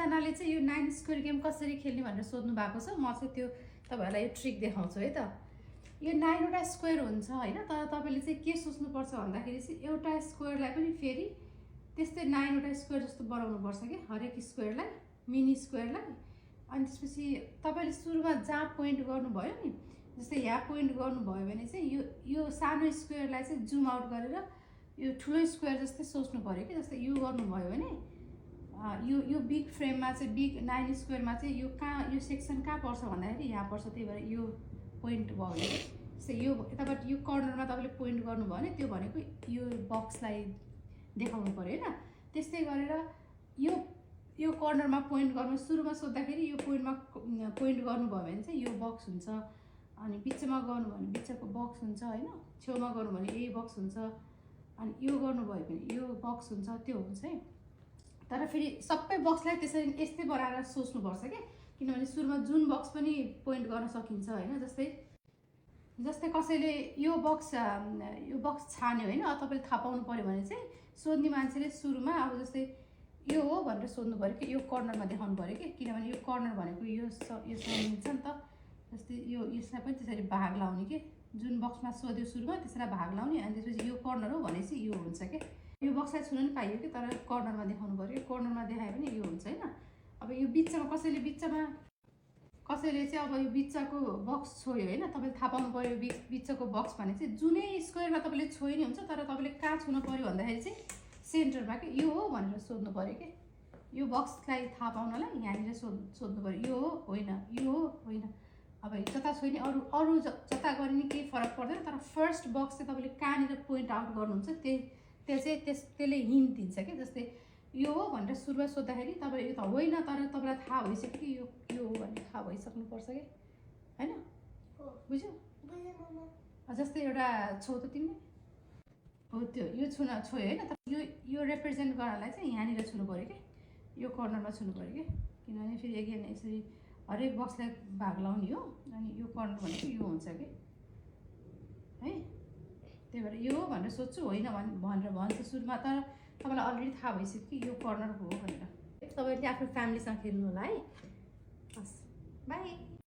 धेरैजनाले चाहिँ यो 9 स्क्वायर गेम कसरी खेल्ने भनेर सोध्नु भएको छ। म चाहिँ त्यो तपाईँहरूलाई यो ट्रिक देखाउँछु है त। यो 9 वटा स्क्वायर हुन्छ होइन, तर तपाईँले चाहिँ के सोच्नुपर्छ भन्दाखेरि चाहिँ एउटा स्क्वायरलाई पनि फेरि त्यस्तै 9 वटा स्क्वायर जस्तो बनाउनुपर्छ कि हरेक स्क्वायरलाई, मिनी स्क्वायरलाई। अनि त्यसपछि तपाईँले सुरुमा जहाँ पोइन्ट गर्नुभयो नि, जस्तै यहाँ पोइन्ट गर्नुभयो भने चाहिँ यो सानो स्क्वायरलाई चाहिँ जुम आउट गरेर यो ठुलो स्क्वायर जस्तै सोच्नु पऱ्यो कि। जस्तै यो गर्नुभयो भने यो बिग फ्रेममा चाहिँ बिग 9 स्क्वायरमा चाहिँ यो सेक्सन कहाँ पर्छ भन्दाखेरि यहाँ पर्छ। त्यही भएर यो पोइन्ट भयो भने जस्तै यो यताबाट यो कर्नरमा तपाईँले पोइन्ट गर्नुभयो भने त्यो भनेको यो बक्सलाई देखाउनु पऱ्यो होइन। त्यस्तै गरेर यो कर्नरमा पोइन्ट गर्नु सुरुमा सोद्धाखेरि यो पोइन्टमा पोइन्ट गर्नुभयो भने चाहिँ यो बक्स हुन्छ। अनि बिचमा गर्नुभयो भने बिचको बक्स हुन्छ होइन, छेउमा गर्नुभयो भने यही बक्स हुन्छ। अनि यो गर्नुभयो भने यो बक्स हुन्छ, त्यो हुन्छ है। तर फेरि सबै बक्सलाई त्यसरी यस्तै बनाएर सोच्नुपर्छ क्या, किनभने सुरुमा जुन बक्स पनि पोइन्ट गर्न सकिन्छ होइन। जस्तै कसैले यो बक्स छान्यो होइन, तपाईँले थाहा पाउनु पऱ्यो भने चाहिँ सोध्ने मान्छेले सुरुमा अब जस्तै यो हो भनेर सोध्नु पऱ्यो कि, यो कर्नरमा देखाउनु पऱ्यो कि, किनभने यो कर्नर भनेको यो मिल्छ नि त। जस्तै यसलाई पनि त्यसरी भाग लाउने कि, जुन बक्समा सोध्यो सुरुमा त्यसलाई भाग लाउने। अनि त्यसपछि यो कर्नर हो भनेपछि यो हुन्छ कि, यो बक्सलाई छुन पनि पाइयो कि, तर कर्नरमा देखाउनु पऱ्यो। कर्नरमा देखायो भने यो हुन्छ होइन। अब यो बिचमा कसैले चाहिँ अब यो बिचको बक्स छोयो होइन, तपाईँले थाहा पाउनु पऱ्यो बिचको बक्स भने चाहिँ जुनै स्क्वायरमा तपाईँले छोइ नै हुन्छ, तर तपाईँले कहाँ छुन पऱ्यो भन्दाखेरि चाहिँ सेन्टरमा कि यो हो भनेर सोध्नु पऱ्यो कि। यो बक्सलाई थाहा पाउनलाई यहाँनिर सोध्नु पऱ्यो, यो हो होइन, यो हो होइन। अब जता छोइने अरू जता गरे नि केही फरक पर्दैन, तर फर्स्ट बक्स चाहिँ तपाईँले कहाँनिर पोइन्ट आउट गर्नुहुन्छ त्यसले हिन्ट दिन्छ कि। जस्तै यो हो भनेर सुरुमा सोद्धाखेरि तपाईँ यो त होइन, तर तपाईँलाई थाहा भइसक्यो कि यो हो भनेर थाहा भइसक्नुपर्छ कि होइन। बुझ्यो? जस्तै एउटा छौ त तिमीले हो, त्यो यो छोयो होइन, तर यो रिप्रेजेन्ट गर्नलाई चाहिँ यहाँनिर छुनु पऱ्यो कि, यो कर्नरमा छुनु पऱ्यो कि। किनभने फेरि अगेन यसरी हरेक बक्सलाई भाग लाउने हो। अनि यो कर्नर भनेको यो हुन्छ कि है। त्यही भएर यो हो भनेर सोध्छु, होइन भनेर भन्छ सुरुमा, तर तपाईँलाई अलरेडी थाहा भइसक्यो कि यो कर्नर हो भनेर। तपाईँले आफ्नो फ्यामिलीसँग खेल्नु होला है। हस्, बाई।